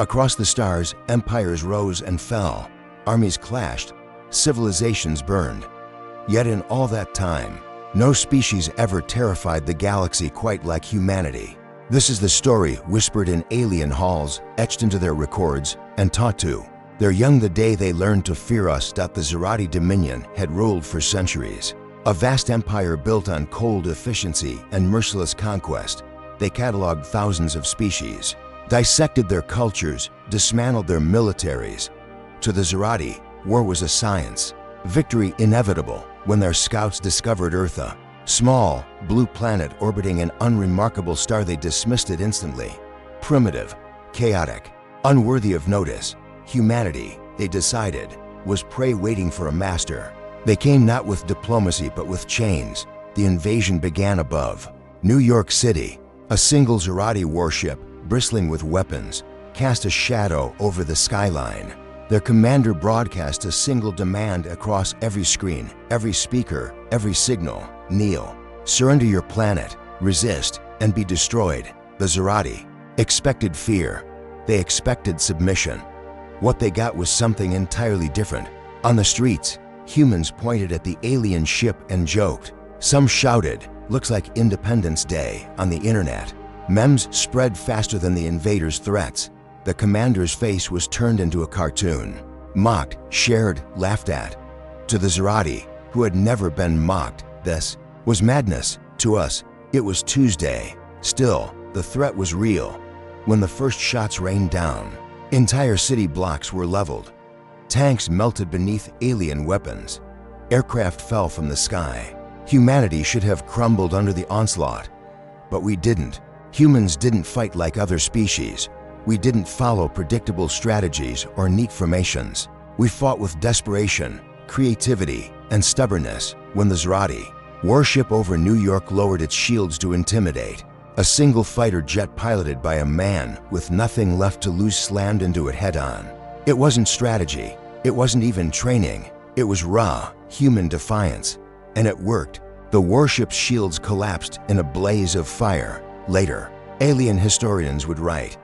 Across the stars, empires rose and fell, armies clashed, civilizations burned. Yet in all that time, no species ever terrified the galaxy quite like humanity. This is the story whispered in alien halls, etched into their records, and taught to their young the day they learned to fear us. The Zerati Dominion had ruled for centuries. A vast empire built on cold efficiency and merciless conquest. They cataloged thousands of species, dissected their cultures, dismantled their militaries. To the Zerati, war was a science, victory inevitable. When their scouts discovered Earth, a small, blue planet orbiting an unremarkable star, they dismissed it instantly. Primitive, chaotic, unworthy of notice. Humanity, they decided, was prey waiting for a master. They came not with diplomacy but with chains. The invasion began above New York City. A single Zerati warship, bristling with weapons, cast a shadow over the skyline. Their commander broadcast a single demand across every screen, every speaker, every signal: kneel, surrender your planet, resist, and be destroyed. The Zerati expected fear. They expected submission. What they got was something entirely different. On the streets, humans pointed at the alien ship and joked. Some shouted, "Looks like Independence Day." On the internet, memes spread faster than the invaders' threats. The commander's face was turned into a cartoon. Mocked, shared, laughed at. To the Zerati, who had never been mocked, this was madness. To us, it was Tuesday. Still, the threat was real. When the first shots rained down, entire city blocks were leveled. Tanks melted beneath alien weapons. Aircraft fell from the sky. Humanity should have crumbled under the onslaught. But we didn't. Humans didn't fight like other species. We didn't follow predictable strategies or neat formations. We fought with desperation, creativity, and stubbornness. When the Zerati warship over New York lowered its shields to intimidate, a single fighter jet piloted by a man with nothing left to lose slammed into it head-on. It wasn't strategy. It wasn't even training. It was raw, human defiance. And it worked. The warship's shields collapsed in a blaze of fire. Later, alien historians would write,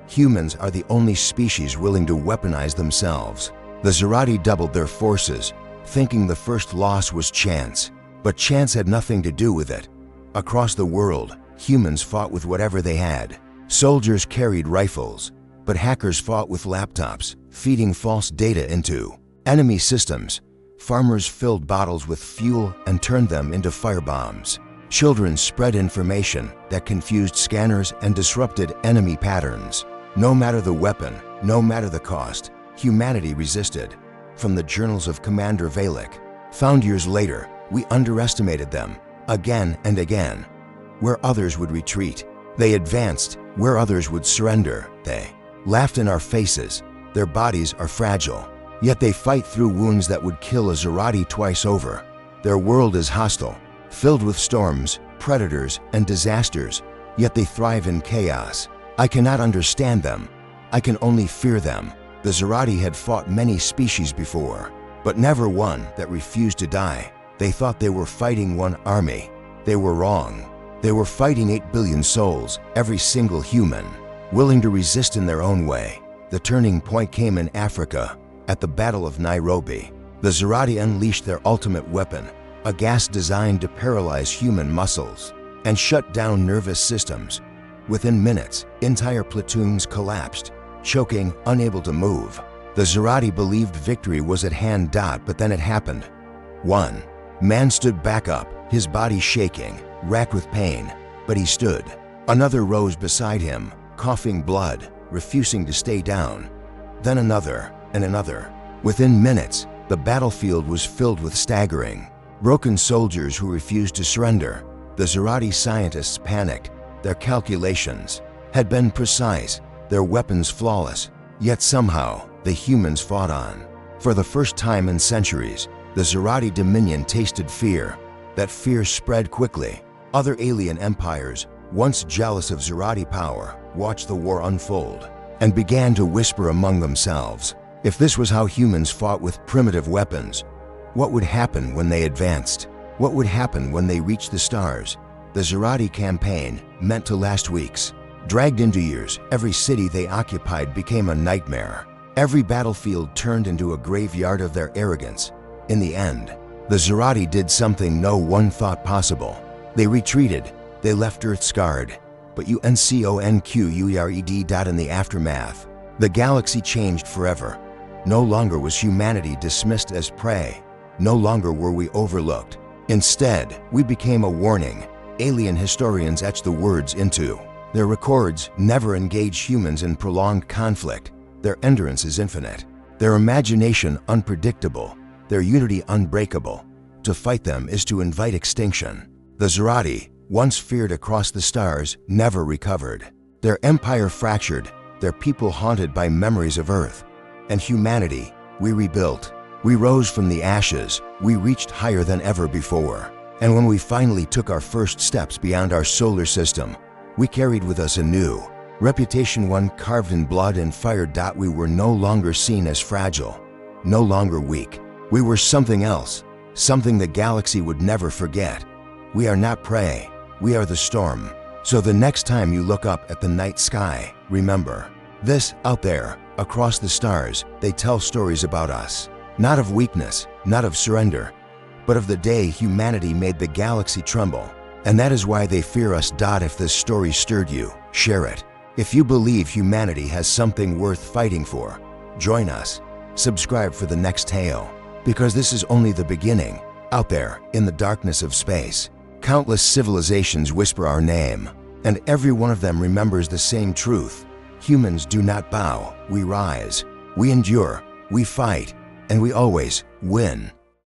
"Humans are the only species willing to weaponize themselves." The Zerati doubled their forces, thinking the first loss was chance. But chance had nothing to do with it. Across the world, humans fought with whatever they had. Soldiers carried rifles, but hackers fought with laptops, feeding false data into enemy systems. Farmers filled bottles with fuel and turned them into firebombs. Children spread information that confused scanners and disrupted enemy patterns. No matter the weapon, no matter the cost, humanity resisted. From the journals of Commander Valek, found years later, we underestimated them, again and again. Where others would retreat, they advanced. Where others would surrender, they laughed in our faces. Their bodies are fragile, yet they fight through wounds that would kill a Zerati twice over. Their world is hostile, filled with storms, predators, and disasters, yet they thrive in chaos. I cannot understand them. I can only fear them. The Zerati had fought many species before, but never one that refused to die. They thought they were fighting one army. They were wrong. They were fighting 8 billion souls, every single human, willing to resist in their own way. The turning point came in Africa, at the Battle of Nairobi. The Zerati unleashed their ultimate weapon, a gas designed to paralyze human muscles and shut down nervous systems. Within minutes, entire platoons collapsed, choking, unable to move. The Zerati believed victory was at hand. But then it happened. One man stood back up, his body shaking, racked with pain, but he stood. Another rose beside him, coughing blood, refusing to stay down. Then another and another. Within minutes, the battlefield was filled with staggering, broken soldiers who refused to surrender. The Zerati scientists panicked. Their calculations had been precise, their weapons flawless, yet somehow the humans fought on. For the first time in centuries, the Zerati Dominion tasted fear. That fear spread quickly. Other alien empires, once jealous of Zerati power, watched the war unfold and began to whisper among themselves. If this was how humans fought with primitive weapons, what would happen when they advanced? What would happen when they reached the stars? The Zerati campaign, meant to last weeks, Dragged into years, every city they occupied became a nightmare. Every battlefield turned into a graveyard of their arrogance. In the end, the Zerati did something no one thought possible. They retreated. They left Earth scarred. But UNCONQUERED. In the aftermath, the galaxy changed forever. No longer was humanity dismissed as prey. No longer were we overlooked. Instead, we became a warning. Alien historians etched the words into their records. Never engage humans in prolonged conflict. Their endurance is infinite. Their imagination unpredictable. Their unity unbreakable. To fight them is to invite extinction. The Zerati, once feared across the stars, never recovered. Their empire fractured. Their people haunted by memories of Earth. And humanity, we rebuilt. We rose from the ashes. We reached higher than ever before. And when we finally took our first steps beyond our solar system, we carried with us a new reputation, one carved in blood and fire. We were no longer seen as fragile, no longer weak. We were something else, something the galaxy would never forget. We are not prey, we are the storm. So the next time you look up at the night sky, remember this: out there, across the stars, they tell stories about us. Not of weakness, not of surrender, but of the day humanity made the galaxy tremble. And that is why they fear us. If this story stirred you, share it. If you believe humanity has something worth fighting for, join us. Subscribe for the next tale, because this is only the beginning. Out there, in the darkness of space, countless civilizations whisper our name, and every one of them remembers the same truth. Humans do not bow, we rise. We endure, we fight, and we always win.